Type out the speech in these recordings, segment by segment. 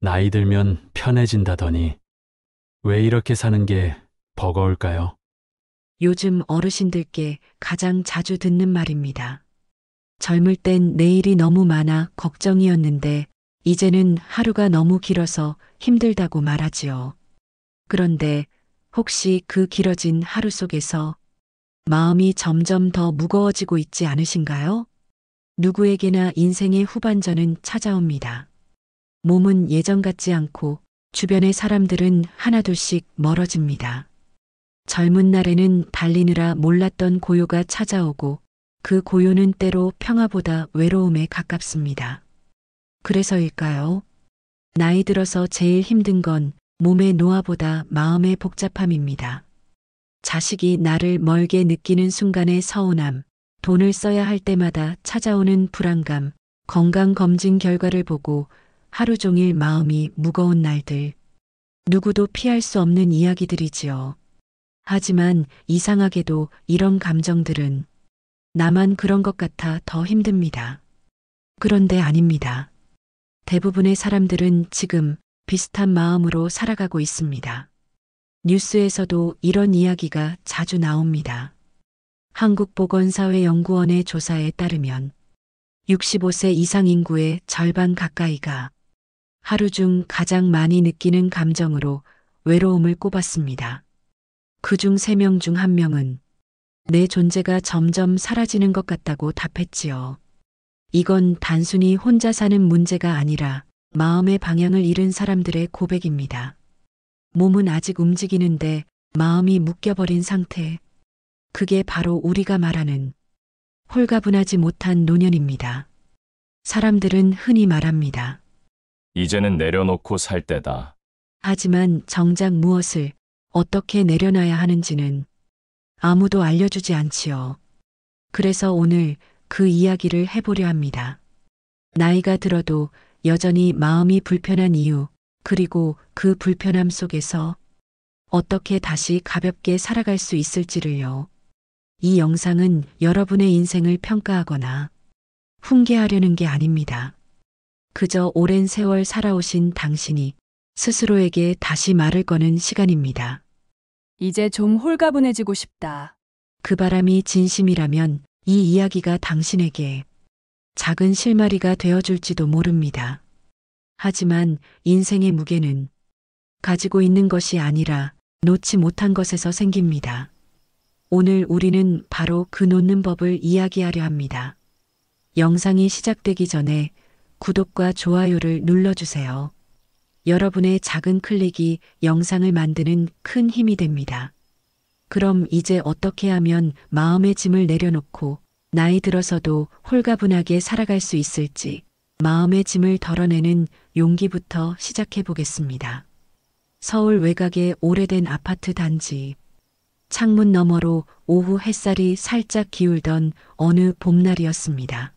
나이 들면 편해진다더니 왜 이렇게 사는 게 버거울까요? 요즘 어르신들께 가장 자주 듣는 말입니다. 젊을 땐 내일이 너무 많아 걱정이었는데 이제는 하루가 너무 길어서 힘들다고 말하지요. 그런데 혹시 그 길어진 하루 속에서 마음이 점점 더 무거워지고 있지 않으신가요? 누구에게나 인생의 후반전은 찾아옵니다. 몸은 예전 같지 않고 주변의 사람들은 하나둘씩 멀어집니다. 젊은 날에는 달리느라 몰랐던 고요가 찾아오고 그 고요는 때로 평화보다 외로움에 가깝습니다. 그래서일까요? 나이 들어서 제일 힘든 건 몸의 노화보다 마음의 복잡함입니다. 자식이 나를 멀게 느끼는 순간의 서운함, 돈을 써야 할 때마다 찾아오는 불안감, 건강검진 결과를 보고 하루 종일 마음이 무거운 날들. 누구도 피할 수 없는 이야기들이지요. 하지만 이상하게도 이런 감정들은 나만 그런 것 같아 더 힘듭니다. 그런데 아닙니다. 대부분의 사람들은 지금 비슷한 마음으로 살아가고 있습니다. 뉴스에서도 이런 이야기가 자주 나옵니다. 한국보건사회연구원의 조사에 따르면 65세 이상 인구의 절반 가까이가 하루 중 가장 많이 느끼는 감정으로 외로움을 꼽았습니다. 그중 3명 중 1명은 내 존재가 점점 사라지는 것 같다고 답했지요. 이건 단순히 혼자 사는 문제가 아니라 마음의 방향을 잃은 사람들의 고백입니다. 몸은 아직 움직이는데 마음이 묶여버린 상태. 그게 바로 우리가 말하는 홀가분하지 못한 노년입니다. 사람들은 흔히 말합니다. 이제는 내려놓고 살 때다. 하지만 정작 무엇을 어떻게 내려놔야 하는지는 아무도 알려주지 않지요. 그래서 오늘 그 이야기를 해보려 합니다. 나이가 들어도 여전히 마음이 불편한 이유, 그리고 그 불편함 속에서 어떻게 다시 가볍게 살아갈 수 있을지를요. 이 영상은 여러분의 인생을 평가하거나 훈계하려는 게 아닙니다. 그저 오랜 세월 살아오신 당신이 스스로에게 다시 말을 거는 시간입니다. 이제 좀 홀가분해지고 싶다. 그 바람이 진심이라면 이 이야기가 당신에게 작은 실마리가 되어줄지도 모릅니다. 하지만 인생의 무게는 가지고 있는 것이 아니라 놓지 못한 것에서 생깁니다. 오늘 우리는 바로 그 놓는 법을 이야기하려 합니다. 영상이 시작되기 전에 구독과 좋아요를 눌러주세요. 여러분의 작은 클릭이 영상을 만드는 큰 힘이 됩니다. 그럼 이제 어떻게 하면 마음의 짐을 내려놓고 나이 들어서도 홀가분하게 살아갈 수 있을지 마음의 짐을 덜어내는 용기부터 시작해 보겠습니다. 서울 외곽의 오래된 아파트 단지. 창문 너머로 오후 햇살이 살짝 기울던 어느 봄날이었습니다.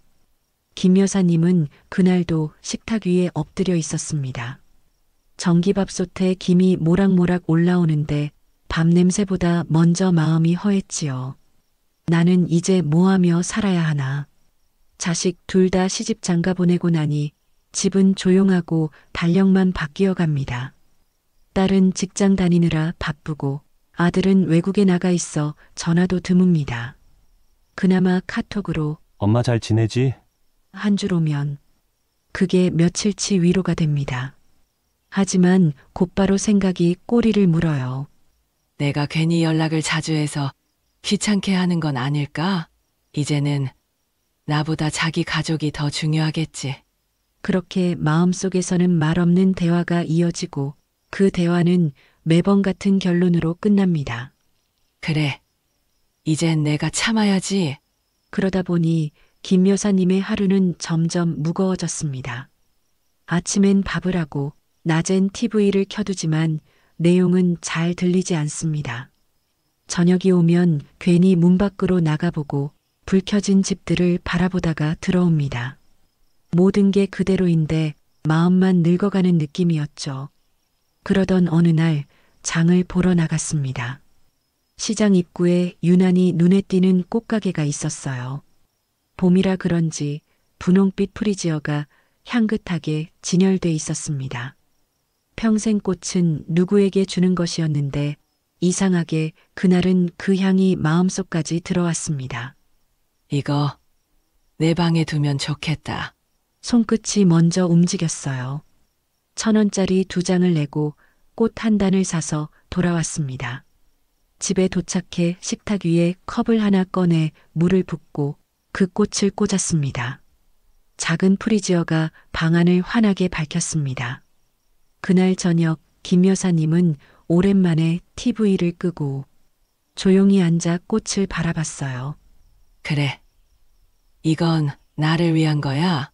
김 여사님은 그날도 식탁 위에 엎드려 있었습니다. 전기밥솥에 김이 모락모락 올라오는데 밥 냄새보다 먼저 마음이 허했지요. 나는 이제 뭐하며 살아야 하나. 자식 둘 다 시집 장가 보내고 나니 집은 조용하고 달력만 바뀌어 갑니다. 딸은 직장 다니느라 바쁘고 아들은 외국에 나가 있어 전화도 드뭅니다. 그나마 카톡으로 엄마 잘 지내지? 한 줄 오면 그게 며칠치 위로가 됩니다. 하지만 곧바로 생각이 꼬리를 물어요. 내가 괜히 연락을 자주 해서 귀찮게 하는 건 아닐까? 이제는 나보다 자기 가족이 더 중요하겠지. 그렇게 마음속에서는 말 없는 대화가 이어지고 그 대화는 매번 같은 결론으로 끝납니다. 그래, 이젠 내가 참아야지. 그러다 보니 김 여사님의 하루는 점점 무거워졌습니다. 아침엔 밥을 하고 낮엔 TV를 켜두지만 내용은 잘 들리지 않습니다. 저녁이 오면 괜히 문 밖으로 나가보고 불 켜진 집들을 바라보다가 들어옵니다. 모든 게 그대로인데 마음만 늙어가는 느낌이었죠. 그러던 어느 날 장을 보러 나갔습니다. 시장 입구에 유난히 눈에 띄는 꽃가게가 있었어요. 봄이라 그런지 분홍빛 프리지어가 향긋하게 진열돼 있었습니다. 평생 꽃은 누구에게 주는 것이었는데 이상하게 그날은 그 향이 마음속까지 들어왔습니다. 이거 내 방에 두면 좋겠다. 손끝이 먼저 움직였어요. 1,000원짜리 2장을 내고 꽃 한 단을 사서 돌아왔습니다. 집에 도착해 식탁 위에 컵을 하나 꺼내 물을 붓고 그 꽃을 꽂았습니다. 작은 프리지어가 방안을 환하게 밝혔습니다. 그날 저녁 김 여사님은 오랜만에 TV를 끄고 조용히 앉아 꽃을 바라봤어요. 그래. 이건 나를 위한 거야.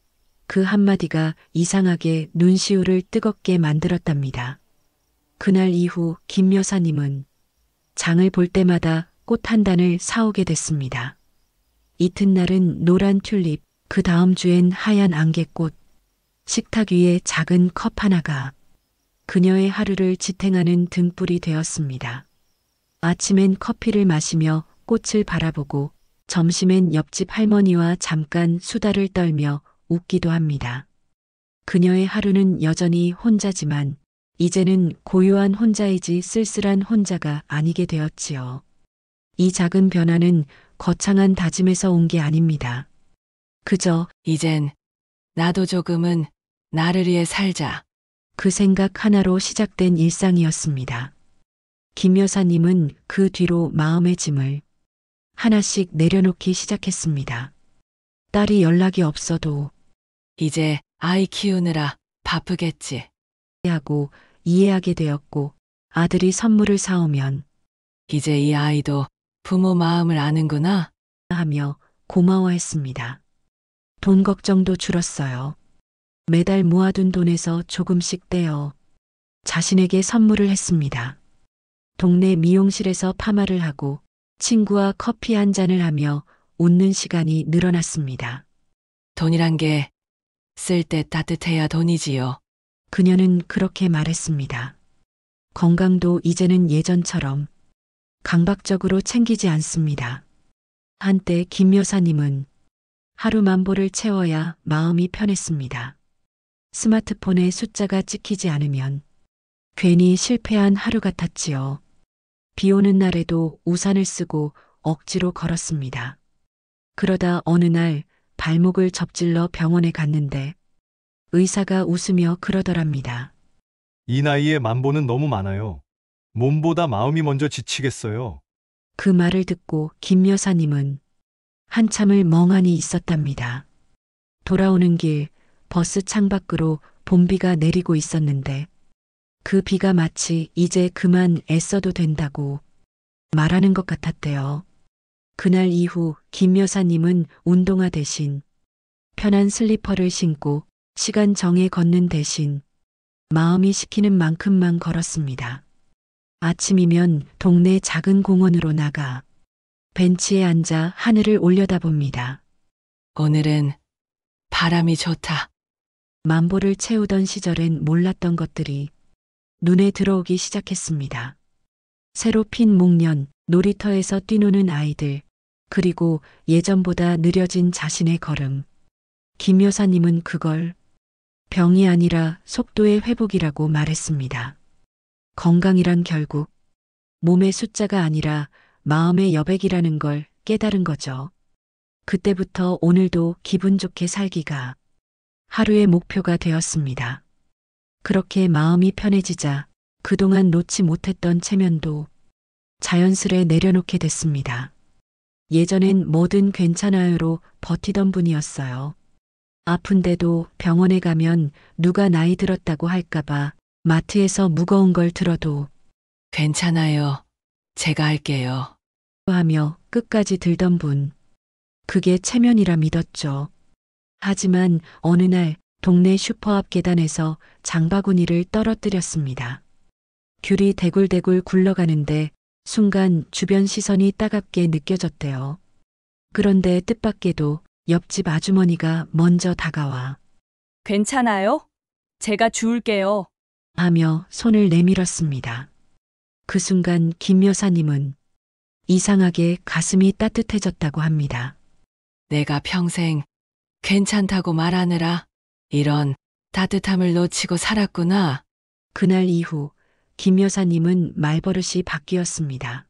그 한마디가 이상하게 눈시울을 뜨겁게 만들었답니다. 그날 이후 김 여사님은 장을 볼 때마다 꽃 한 단을 사오게 됐습니다. 이튿날은 노란 튤립, 그 다음 주엔 하얀 안개꽃, 식탁 위에 작은 컵 하나가 그녀의 하루를 지탱하는 등불이 되었습니다. 아침엔 커피를 마시며 꽃을 바라보고 점심엔 옆집 할머니와 잠깐 수다를 떨며 웃기도 합니다. 그녀의 하루는 여전히 혼자지만 이제는 고요한 혼자이지 쓸쓸한 혼자가 아니게 되었지요. 이 작은 변화는 거창한 다짐에서 온 게 아닙니다. 그저 이젠 나도 조금은 나를 위해 살자. 그 생각 하나로 시작된 일상이었습니다. 김 여사님은 그 뒤로 마음의 짐을 하나씩 내려놓기 시작했습니다. 딸이 연락이 없어도 이제 아이 키우느라 바쁘겠지. 하고 이해하게 되었고 아들이 선물을 사오면 이제 이 아이도 부모 마음을 아는구나. 하며 고마워했습니다. 돈 걱정도 줄었어요. 매달 모아둔 돈에서 조금씩 떼어 자신에게 선물을 했습니다. 동네 미용실에서 파마를 하고 친구와 커피 한 잔을 하며 웃는 시간이 늘어났습니다. 돈이란 게 쓸 때 따뜻해야 돈이지요. 그녀는 그렇게 말했습니다. 건강도 이제는 예전처럼 강박적으로 챙기지 않습니다. 한때 김 여사님은 하루 만보를 채워야 마음이 편했습니다. 스마트폰에 숫자가 찍히지 않으면 괜히 실패한 하루 같았지요. 비 오는 날에도 우산을 쓰고 억지로 걸었습니다. 그러다 어느 날 발목을 접질러 병원에 갔는데 의사가 웃으며 그러더랍니다. 이 나이에 만보는 너무 많아요. 몸보다 마음이 먼저 지치겠어요. 그 말을 듣고 김 여사님은 한참을 멍하니 있었답니다. 돌아오는 길 버스 창밖으로 봄비가 내리고 있었는데 그 비가 마치 이제 그만 애써도 된다고 말하는 것 같았대요. 그날 이후 김 여사님은 운동화 대신 편한 슬리퍼를 신고 시간 정해 걷는 대신 마음이 시키는 만큼만 걸었습니다. 아침이면 동네 작은 공원으로 나가 벤치에 앉아 하늘을 올려다봅니다. 오늘은 바람이 좋다. 만보를 채우던 시절엔 몰랐던 것들이 눈에 들어오기 시작했습니다. 새로 핀 목련, 놀이터에서 뛰노는 아이들, 그리고 예전보다 느려진 자신의 걸음. 김 여사님은 그걸 병이 아니라 속도의 회복이라고 말했습니다. 건강이란 결국 몸의 숫자가 아니라 마음의 여백이라는 걸 깨달은 거죠. 그때부터 오늘도 기분 좋게 살기가 하루의 목표가 되었습니다. 그렇게 마음이 편해지자 그동안 놓지 못했던 체면도 자연스레 내려놓게 됐습니다. 예전엔 뭐든 괜찮아요로 버티던 분이었어요. 아픈데도 병원에 가면 누가 나이 들었다고 할까봐 마트에서 무거운 걸 들어도 괜찮아요. 제가 할게요. 하며 끝까지 들던 분. 그게 체면이라 믿었죠. 하지만 어느 날 동네 슈퍼 앞 계단에서 장바구니를 떨어뜨렸습니다. 귤이 대굴대굴 굴러가는데 순간 주변 시선이 따갑게 느껴졌대요. 그런데 뜻밖에도 옆집 아주머니가 먼저 다가와 괜찮아요? 제가 주울게요. 하며 손을 내밀었습니다. 그 순간 김 여사님은 이상하게 가슴이 따뜻해졌다고 합니다. 내가 평생 괜찮다고 말하느라 이런 따뜻함을 놓치고 살았구나. 그날 이후 김 여사님은 말버릇이 바뀌었습니다.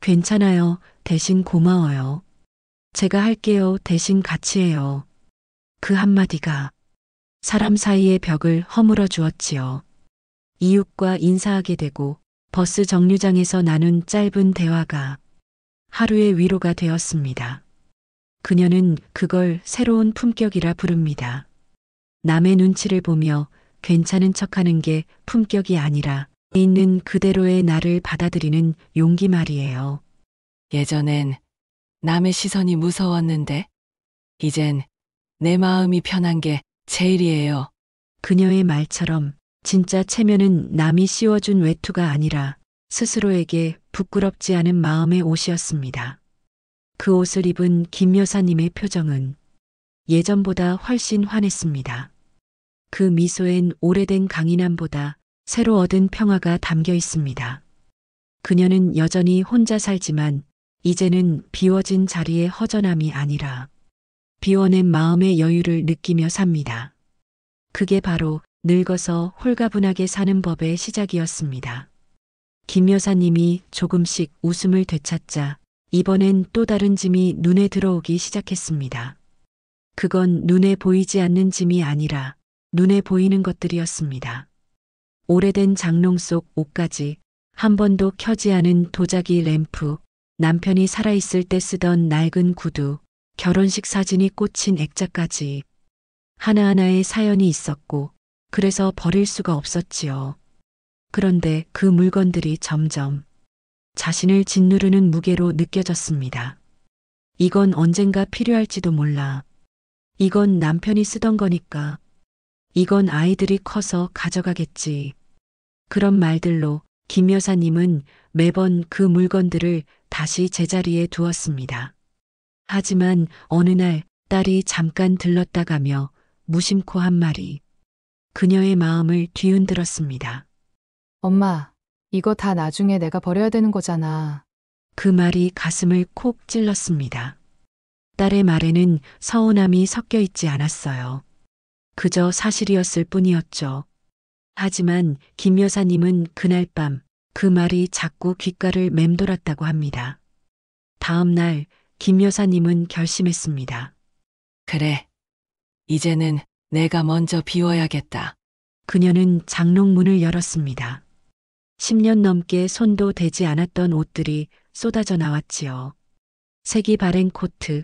괜찮아요. 대신 고마워요. 제가 할게요. 대신 같이 해요. 그 한마디가 사람 사이의 벽을 허물어 주었지요. 이웃과 인사하게 되고 버스 정류장에서 나눈 짧은 대화가 하루의 위로가 되었습니다. 그녀는 그걸 새로운 품격이라 부릅니다. 남의 눈치를 보며 괜찮은 척하는 게 품격이 아니라 있는 그대로의 나를 받아들이는 용기 말이에요. 예전엔 남의 시선이 무서웠는데 이젠 내 마음이 편한 게 제일이에요. 그녀의 말처럼 진짜 체면은 남이 씌워준 외투가 아니라 스스로에게 부끄럽지 않은 마음의 옷이었습니다. 그 옷을 입은 김 여사님의 표정은 예전보다 훨씬 환했습니다. 그 미소엔 오래된 강인함보다 새로 얻은 평화가 담겨 있습니다. 그녀는 여전히 혼자 살지만 이제는 비워진 자리의 허전함이 아니라 비워낸 마음의 여유를 느끼며 삽니다. 그게 바로 늙어서 홀가분하게 사는 법의 시작이었습니다. 김 여사님이 조금씩 웃음을 되찾자 이번엔 또 다른 짐이 눈에 들어오기 시작했습니다. 그건 눈에 보이지 않는 짐이 아니라 눈에 보이는 것들이었습니다. 오래된 장롱 속 옷가지, 한 번도 켜지 않은 도자기 램프, 남편이 살아있을 때 쓰던 낡은 구두, 결혼식 사진이 꽂힌 액자까지 하나하나의 사연이 있었고 그래서 버릴 수가 없었지요. 그런데 그 물건들이 점점 자신을 짓누르는 무게로 느껴졌습니다. 이건 언젠가 필요할지도 몰라. 이건 남편이 쓰던 거니까. 이건 아이들이 커서 가져가겠지. 그런 말들로 김 여사님은 매번 그 물건들을 다시 제자리에 두었습니다. 하지만 어느 날 딸이 잠깐 들렀다 가며 무심코 한 말이 그녀의 마음을 뒤흔들었습니다. 엄마, 이거 다 나중에 내가 버려야 되는 거잖아. 그 말이 가슴을 콕 찔렀습니다. 딸의 말에는 서운함이 섞여 있지 않았어요. 그저 사실이었을 뿐이었죠. 하지만 김 여사님은 그날 밤 그 말이 자꾸 귓가를 맴돌았다고 합니다. 다음 날 김 여사님은 결심했습니다. 그래. 이제는 내가 먼저 비워야겠다. 그녀는 장롱 문을 열었습니다. 10년 넘게 손도 대지 않았던 옷들이 쏟아져 나왔지요. 색이 바랜 코트,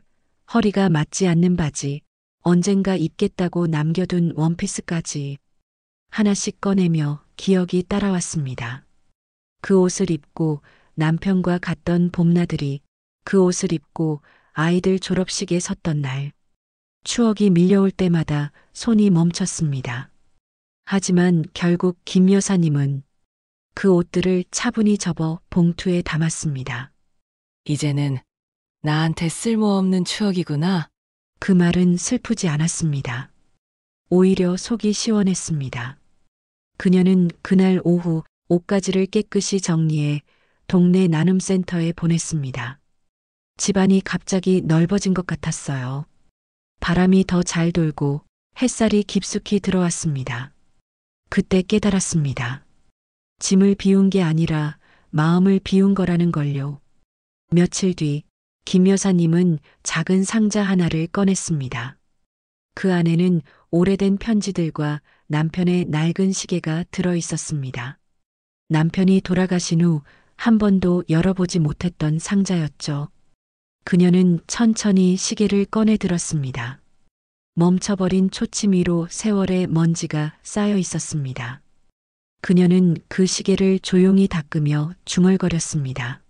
허리가 맞지 않는 바지, 언젠가 입겠다고 남겨둔 원피스까지 하나씩 꺼내며 기억이 따라왔습니다. 그 옷을 입고 남편과 갔던 봄나들이, 그 옷을 입고 아이들 졸업식에 섰던 날. 추억이 밀려올 때마다 손이 멈췄습니다. 하지만 결국 김 여사님은 그 옷들을 차분히 접어 봉투에 담았습니다. 이제는 나한테 쓸모없는 추억이구나. 그 말은 슬프지 않았습니다. 오히려 속이 시원했습니다. 그녀는 그날 오후 옷가지를 깨끗이 정리해 동네 나눔센터에 보냈습니다. 집안이 갑자기 넓어진 것 같았어요. 바람이 더 잘 돌고 햇살이 깊숙이 들어왔습니다. 그때 깨달았습니다. 짐을 비운 게 아니라 마음을 비운 거라는 걸요. 며칠 뒤 김 여사님은 작은 상자 하나를 꺼냈습니다. 그 안에는 오래된 편지들과 남편의 낡은 시계가 들어 있었습니다. 남편이 돌아가신 후 한 번도 열어보지 못했던 상자였죠. 그녀는 천천히 시계를 꺼내 들었습니다. 멈춰버린 초침 위로 세월의 먼지가 쌓여 있었습니다. 그녀는 그 시계를 조용히 닦으며 중얼거렸습니다.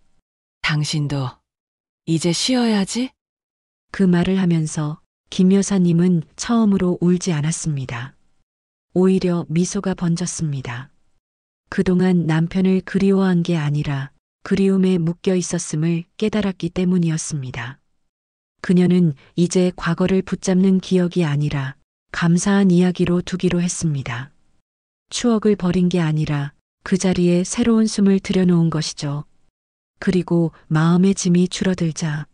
당신도 이제 쉬어야지. 그 말을 하면서 김 여사님은 처음으로 울지 않았습니다. 오히려 미소가 번졌습니다. 그동안 남편을 그리워한 게 아니라 그리움에 묶여 있었음을 깨달았기 때문이었습니다. 그녀는 이제 과거를 붙잡는 기억이 아니라 감사한 이야기로 두기로 했습니다. 추억을 버린 게 아니라 그 자리에 새로운 숨을 들여놓은 것이죠. 그리고 마음의 짐이 줄어들자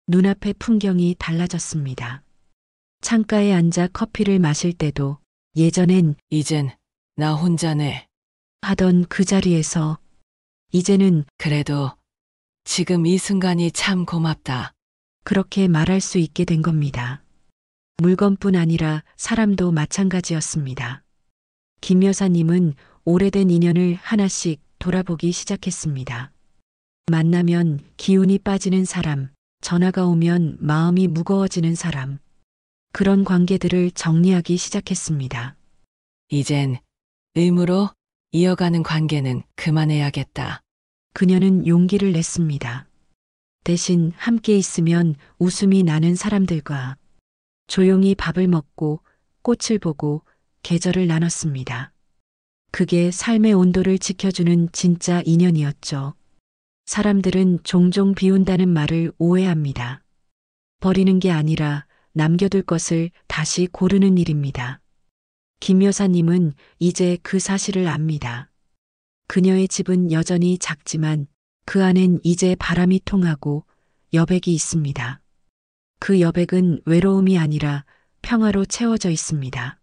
눈앞의 풍경이 달라졌습니다. 창가에 앉아 커피를 마실 때도 예전엔 이젠 나 혼자네. 하던 그 자리에서 이제는 그래도 지금 이 순간이 참 고맙다. 그렇게 말할 수 있게 된 겁니다. 물건뿐 아니라 사람도 마찬가지였습니다. 김 여사님은 오래된 인연을 하나씩 돌아보기 시작했습니다. 만나면 기운이 빠지는 사람, 전화가 오면 마음이 무거워지는 사람, 그런 관계들을 정리하기 시작했습니다. 이젠 의무로 이어가는 관계는 그만해야겠다. 그녀는 용기를 냈습니다. 대신 함께 있으면 웃음이 나는 사람들과 조용히 밥을 먹고 꽃을 보고 계절을 나눴습니다. 그게 삶의 온도를 지켜주는 진짜 인연이었죠. 사람들은 종종 비운다는 말을 오해합니다. 버리는 게 아니라 남겨둘 것을 다시 고르는 일입니다. 김 여사님은 이제 그 사실을 압니다. 그녀의 집은 여전히 작지만 그 안엔 이제 바람이 통하고 여백이 있습니다. 그 여백은 외로움이 아니라 평화로 채워져 있습니다.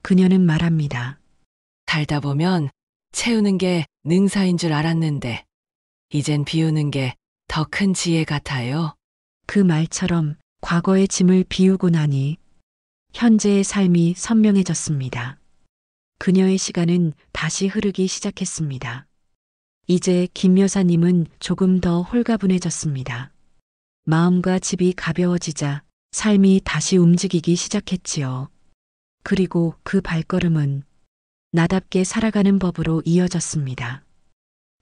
그녀는 말합니다. 살다 보면 채우는 게 능사인 줄 알았는데 이젠 비우는 게 더 큰 지혜 같아요. 그 말처럼 과거의 짐을 비우고 나니 현재의 삶이 선명해졌습니다. 그녀의 시간은 다시 흐르기 시작했습니다. 이제 김 여사님은 조금 더 홀가분해졌습니다. 마음과 집이 가벼워지자 삶이 다시 움직이기 시작했지요. 그리고 그 발걸음은 나답게 살아가는 법으로 이어졌습니다.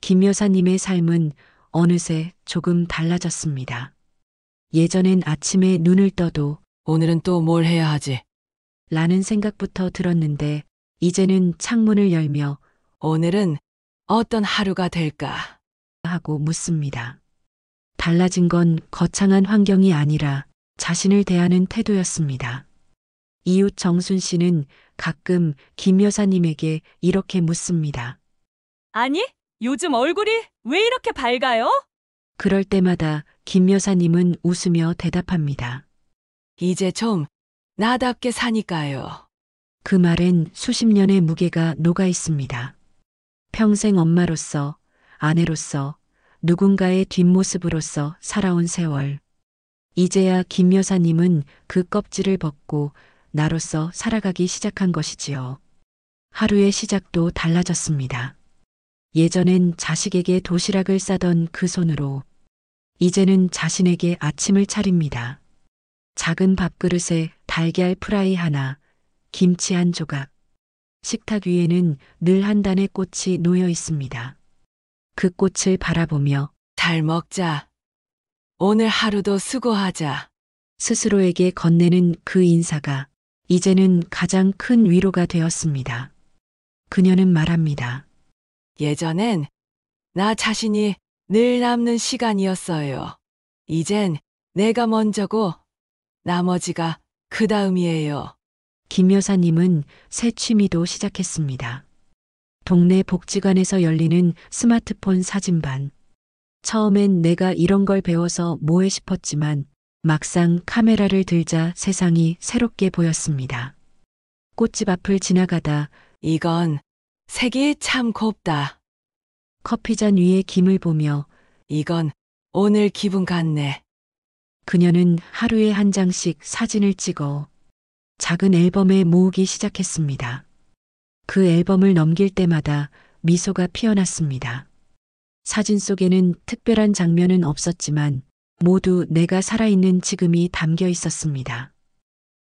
김 여사님의 삶은 어느새 조금 달라졌습니다. 예전엔 아침에 눈을 떠도 오늘은 또 뭘 해야 하지? 라는 생각부터 들었는데 이제는 창문을 열며 오늘은 어떤 하루가 될까? 하고 묻습니다. 달라진 건 거창한 환경이 아니라 자신을 대하는 태도였습니다. 이웃 정순 씨는 가끔 김 여사님에게 이렇게 묻습니다. 아니, 요즘 얼굴이 왜 이렇게 밝아요? 그럴 때마다 김 여사님은 웃으며 대답합니다. 이제 좀 나답게 사니까요. 그 말엔 수십 년의 무게가 녹아 있습니다. 평생 엄마로서, 아내로서, 누군가의 뒷모습으로서 살아온 세월. 이제야 김 여사님은 그 껍질을 벗고 나로서 살아가기 시작한 것이지요. 하루의 시작도 달라졌습니다. 예전엔 자식에게 도시락을 싸던 그 손으로 이제는 자신에게 아침을 차립니다. 작은 밥그릇에 달걀 프라이 하나, 김치 한 조각. 식탁 위에는 늘 한 단의 꽃이 놓여 있습니다. 그 꽃을 바라보며 잘 먹자. 오늘 하루도 수고하자. 스스로에게 건네는 그 인사가 이제는 가장 큰 위로가 되었습니다. 그녀는 말합니다. 예전엔 나 자신이 늘 남는 시간이었어요. 이젠 내가 먼저고 나머지가 그 다음이에요. 김 여사님은 새 취미도 시작했습니다. 동네 복지관에서 열리는 스마트폰 사진반. 처음엔 내가 이런 걸 배워서 뭐해 싶었지만 막상 카메라를 들자 세상이 새롭게 보였습니다. 꽃집 앞을 지나가다 이건 색이 참 곱다. 커피잔 위에 김을 보며 이건 오늘 기분 같네. 그녀는 하루에 한 장씩 사진을 찍어 작은 앨범에 모으기 시작했습니다. 그 앨범을 넘길 때마다 미소가 피어났습니다. 사진 속에는 특별한 장면은 없었지만 모두 내가 살아있는 지금이 담겨 있었습니다.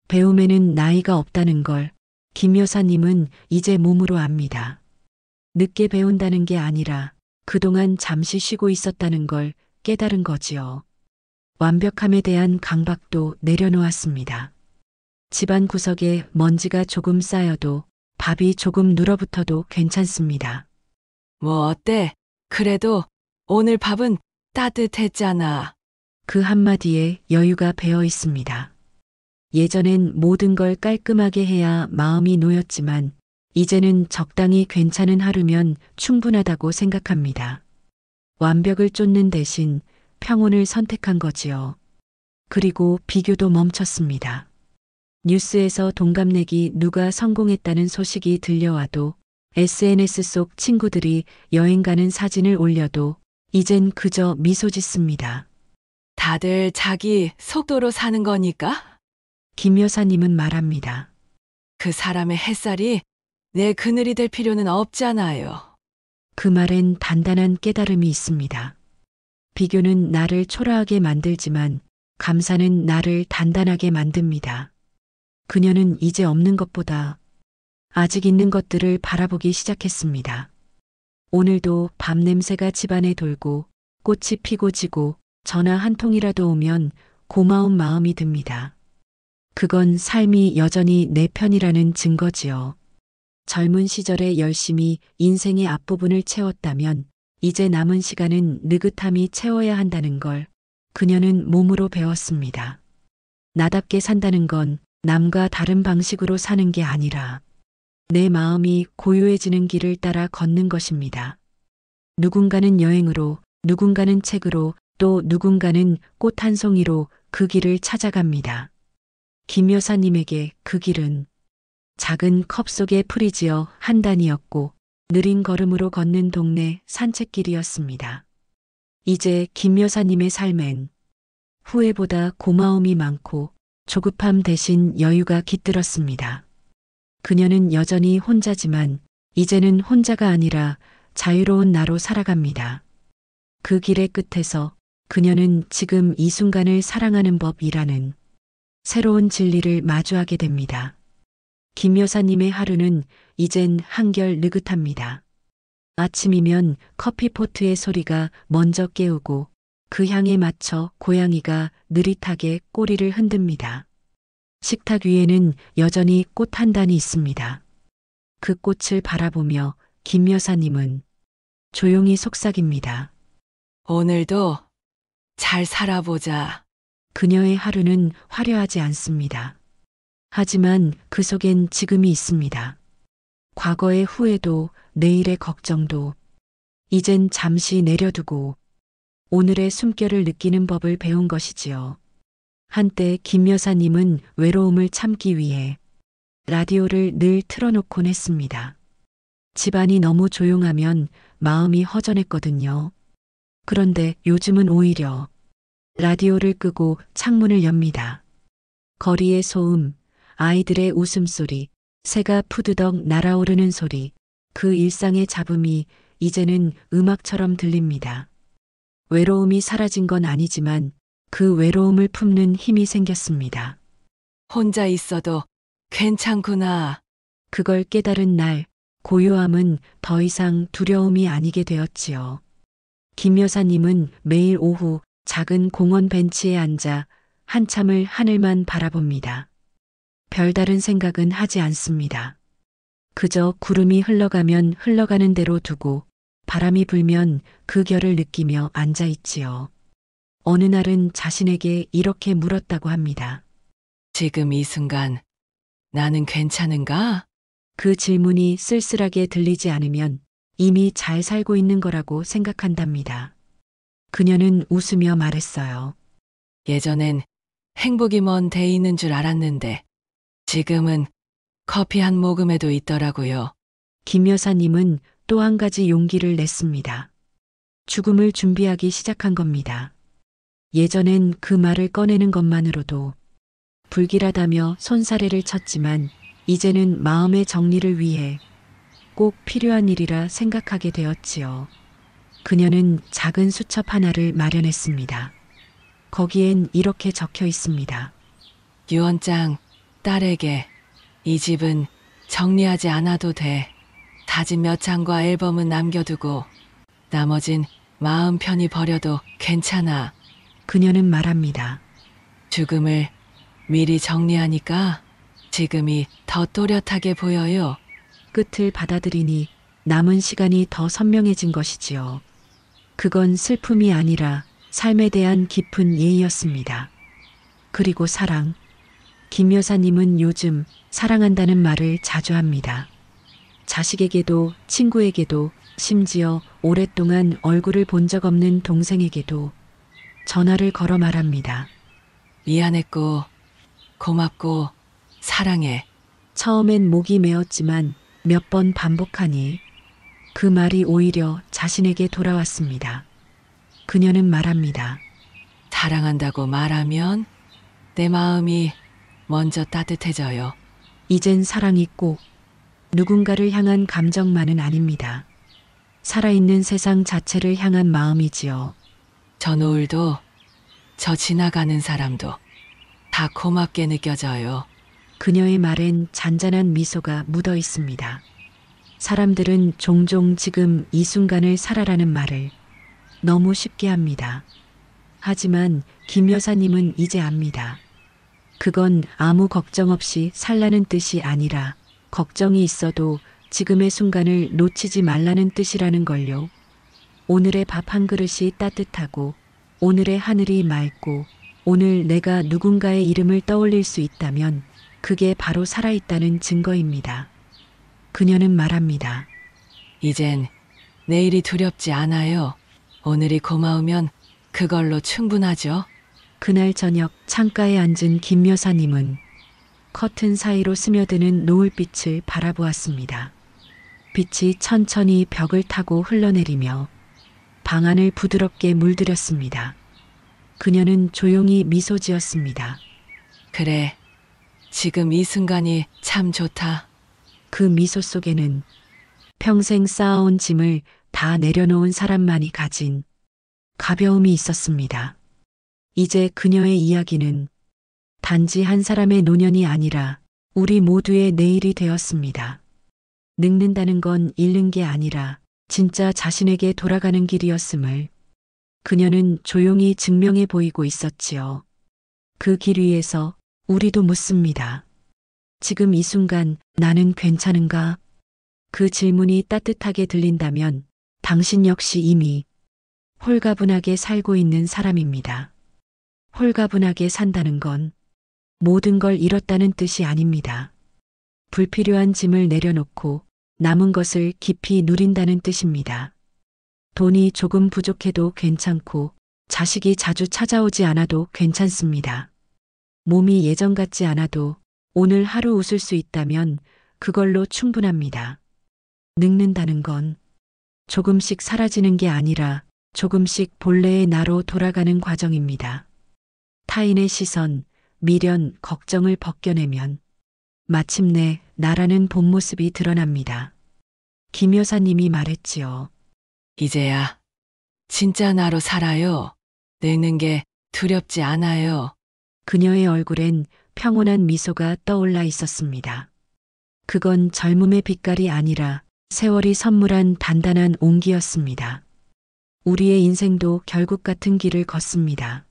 배움에는 나이가 없다는 걸 김 여사님은 이제 몸으로 압니다. 늦게 배운다는 게 아니라 그동안 잠시 쉬고 있었다는 걸 깨달은 거지요. 완벽함에 대한 강박도 내려놓았습니다. 집안 구석에 먼지가 조금 쌓여도 밥이 조금 눌어붙어도 괜찮습니다. 뭐 어때? 그래도 오늘 밥은 따뜻했잖아. 그 한마디에 여유가 배어 있습니다. 예전엔 모든 걸 깔끔하게 해야 마음이 놓였지만 이제는 적당히 괜찮은 하루면 충분하다고 생각합니다. 완벽을 쫓는 대신 평온을 선택한 거지요. 그리고 비교도 멈췄습니다. 뉴스에서 동갑내기 누가 성공했다는 소식이 들려와도 SNS 속 친구들이 여행 가는 사진을 올려도 이젠 그저 미소 짓습니다. 다들 자기 속도로 사는 거니까? 김 여사님은 말합니다. 그 사람의 햇살이 내 그늘이 될 필요는 없잖아요. 그 말엔 단단한 깨달음이 있습니다. 비교는 나를 초라하게 만들지만 감사는 나를 단단하게 만듭니다. 그녀는 이제 없는 것보다 아직 있는 것들을 바라보기 시작했습니다. 오늘도 밤 냄새가 집안에 돌고 꽃이 피고 지고 전화 한 통이라도 오면 고마운 마음이 듭니다. 그건 삶이 여전히 내 편이라는 증거지요. 젊은 시절에 열심히 인생의 앞부분을 채웠다면 이제 남은 시간은 느긋함이 채워야 한다는 걸 그녀는 몸으로 배웠습니다. 나답게 산다는 건 남과 다른 방식으로 사는 게 아니라 내 마음이 고요해지는 길을 따라 걷는 것입니다. 누군가는 여행으로, 누군가는 책으로, 또 누군가는 꽃 한 송이로 그 길을 찾아갑니다. 김 여사님에게 그 길은 작은 컵 속에 풀이 지어 한 단이었고 느린 걸음으로 걷는 동네 산책길이었습니다. 이제 김 여사님의 삶엔 후회보다 고마움이 많고 조급함 대신 여유가 깃들었습니다. 그녀는 여전히 혼자지만 이제는 혼자가 아니라 자유로운 나로 살아갑니다. 그 길의 끝에서 그녀는 지금 이 순간을 사랑하는 법이라는 새로운 진리를 마주하게 됩니다. 김 여사님의 하루는 이젠 한결 느긋합니다. 아침이면 커피포트의 소리가 먼저 깨우고 그 향에 맞춰 고양이가 느릿하게 꼬리를 흔듭니다. 식탁 위에는 여전히 꽃 한 단이 있습니다. 그 꽃을 바라보며 김 여사님은 조용히 속삭입니다. 오늘도 잘 살아보자. 그녀의 하루는 화려하지 않습니다. 하지만 그 속엔 지금이 있습니다. 과거의 후회도 내일의 걱정도 이젠 잠시 내려두고 오늘의 숨결을 느끼는 법을 배운 것이지요. 한때 김 여사님은 외로움을 참기 위해 라디오를 늘 틀어놓곤 했습니다. 집안이 너무 조용하면 마음이 허전했거든요. 그런데 요즘은 오히려 라디오를 끄고 창문을 엽니다. 거리의 소음, 아이들의 웃음소리, 새가 푸드덕 날아오르는 소리, 그 일상의 잡음이 이제는 음악처럼 들립니다. 외로움이 사라진 건 아니지만 그 외로움을 품는 힘이 생겼습니다. 혼자 있어도 괜찮구나. 그걸 깨달은 날, 고요함은 더 이상 두려움이 아니게 되었지요. 김 여사님은 매일 오후 작은 공원 벤치에 앉아 한참을 하늘만 바라봅니다. 별다른 생각은 하지 않습니다. 그저 구름이 흘러가면 흘러가는 대로 두고 바람이 불면 그 결을 느끼며 앉아 있지요. 어느 날은 자신에게 이렇게 물었다고 합니다. 지금 이 순간 나는 괜찮은가? 그 질문이 쓸쓸하게 들리지 않으면 이미 잘 살고 있는 거라고 생각한답니다. 그녀는 웃으며 말했어요. 예전엔 행복이 먼 데 있는 줄 알았는데 지금은 커피 한 모금에도 있더라고요. 김 여사님은 또 한 가지 용기를 냈습니다. 죽음을 준비하기 시작한 겁니다. 예전엔 그 말을 꺼내는 것만으로도 불길하다며 손사래를 쳤지만 이제는 마음의 정리를 위해 꼭 필요한 일이라 생각하게 되었지요. 그녀는 작은 수첩 하나를 마련했습니다. 거기엔 이렇게 적혀 있습니다. 유언장 딸에게 이 집은 정리하지 않아도 돼. 사진 몇 장과 앨범은 남겨두고 나머진 마음 편히 버려도 괜찮아. 그녀는 말합니다. 죽음을 미리 정리하니까 지금이 더 또렷하게 보여요. 끝을 받아들이니 남은 시간이 더 선명해진 것이지요. 그건 슬픔이 아니라 삶에 대한 깊은 예의였습니다. 그리고 사랑. 김 여사님은 요즘 사랑한다는 말을 자주 합니다. 자식에게도 친구에게도 심지어 오랫동안 얼굴을 본 적 없는 동생에게도 전화를 걸어 말합니다. 미안했고 고맙고 사랑해. 처음엔 목이 메었지만 몇 번 반복하니 그 말이 오히려 자신에게 돌아왔습니다. 그녀는 말합니다. 사랑한다고 말하면 내 마음이 먼저 따뜻해져요. 이젠 사랑이 꼭 누군가를 향한 감정만은 아닙니다. 살아있는 세상 자체를 향한 마음이지요. 저 노을도 저 지나가는 사람도 다 고맙게 느껴져요. 그녀의 말엔 잔잔한 미소가 묻어 있습니다. 사람들은 종종 지금 이 순간을 살아라는 말을 너무 쉽게 합니다. 하지만 김 여사님은 이제 압니다. 그건 아무 걱정 없이 살라는 뜻이 아니라 걱정이 있어도 지금의 순간을 놓치지 말라는 뜻이라는 걸요. 오늘의 밥 한 그릇이 따뜻하고 오늘의 하늘이 맑고 오늘 내가 누군가의 이름을 떠올릴 수 있다면 그게 바로 살아있다는 증거입니다. 그녀는 말합니다. 이젠 내일이 두렵지 않아요. 오늘이 고마우면 그걸로 충분하죠. 그날 저녁 창가에 앉은 김 여사님은 커튼 사이로 스며드는 노을빛을 바라보았습니다. 빛이 천천히 벽을 타고 흘러내리며 방 안을 부드럽게 물들였습니다. 그녀는 조용히 미소 지었습니다. 그래, 지금 이 순간이 참 좋다. 그 미소 속에는 평생 쌓아온 짐을 다 내려놓은 사람만이 가진 가벼움이 있었습니다. 이제 그녀의 이야기는 단지 한 사람의 노년이 아니라 우리 모두의 내일이 되었습니다. 늙는다는 건 잃는 게 아니라 진짜 자신에게 돌아가는 길이었음을 그녀는 조용히 증명해 보이고 있었지요. 그 길 위에서 우리도 묻습니다. 지금 이 순간 나는 괜찮은가? 그 질문이 따뜻하게 들린다면 당신 역시 이미 홀가분하게 살고 있는 사람입니다. 홀가분하게 산다는 건 모든 걸 잃었다는 뜻이 아닙니다. 불필요한 짐을 내려놓고 남은 것을 깊이 누린다는 뜻입니다. 돈이 조금 부족해도 괜찮고 자식이 자주 찾아오지 않아도 괜찮습니다. 몸이 예전 같지 않아도 오늘 하루 웃을 수 있다면 그걸로 충분합니다. 늙는다는 건 조금씩 사라지는 게 아니라 조금씩 본래의 나로 돌아가는 과정입니다. 타인의 시선, 미련, 걱정을 벗겨내면 마침내 나라는 본 모습이 드러납니다. 김 여사님이 말했지요. 이제야 진짜 나로 살아요. 늙는 게 두렵지 않아요. 그녀의 얼굴엔 평온한 미소가 떠올라 있었습니다. 그건 젊음의 빛깔이 아니라 세월이 선물한 단단한 온기였습니다. 우리의 인생도 결국 같은 길을 걷습니다.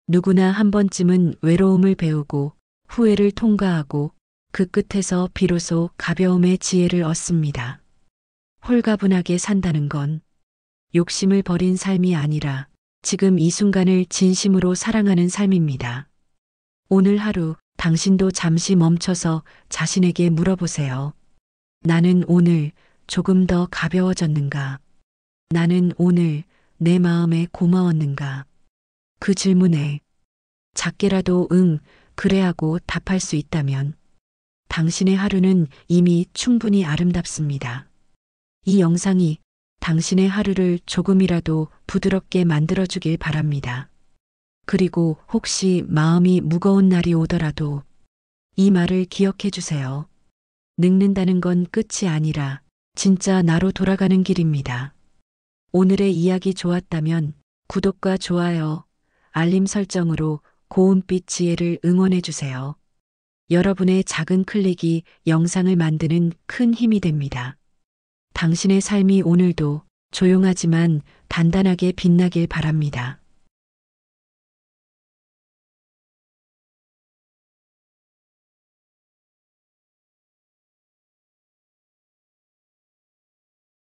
누구나 한 번쯤은 외로움을 배우고 후회를 통과하고 그 끝에서 비로소 가벼움의 지혜를 얻습니다. 홀가분하게 산다는 건 욕심을 버린 삶이 아니라 지금 이 순간을 진심으로 사랑하는 삶입니다. 오늘 하루 당신도 잠시 멈춰서 자신에게 물어보세요. 나는 오늘 조금 더 가벼워졌는가? 나는 오늘 내 마음에 고마웠는가? 그 질문에 작게라도 응, 그래 하고 답할 수 있다면 당신의 하루는 이미 충분히 아름답습니다. 이 영상이 당신의 하루를 조금이라도 부드럽게 만들어주길 바랍니다. 그리고 혹시 마음이 무거운 날이 오더라도 이 말을 기억해 주세요. 늙는다는 건 끝이 아니라 진짜 나로 돌아가는 길입니다. 오늘의 이야기 좋았다면 구독과 좋아요, 알림 설정으로 고운빛 지혜를 응원해 주세요. 여러분의 작은 클릭이 영상을 만드는 큰 힘이 됩니다. 당신의 삶이 오늘도 조용하지만 단단하게 빛나길 바랍니다.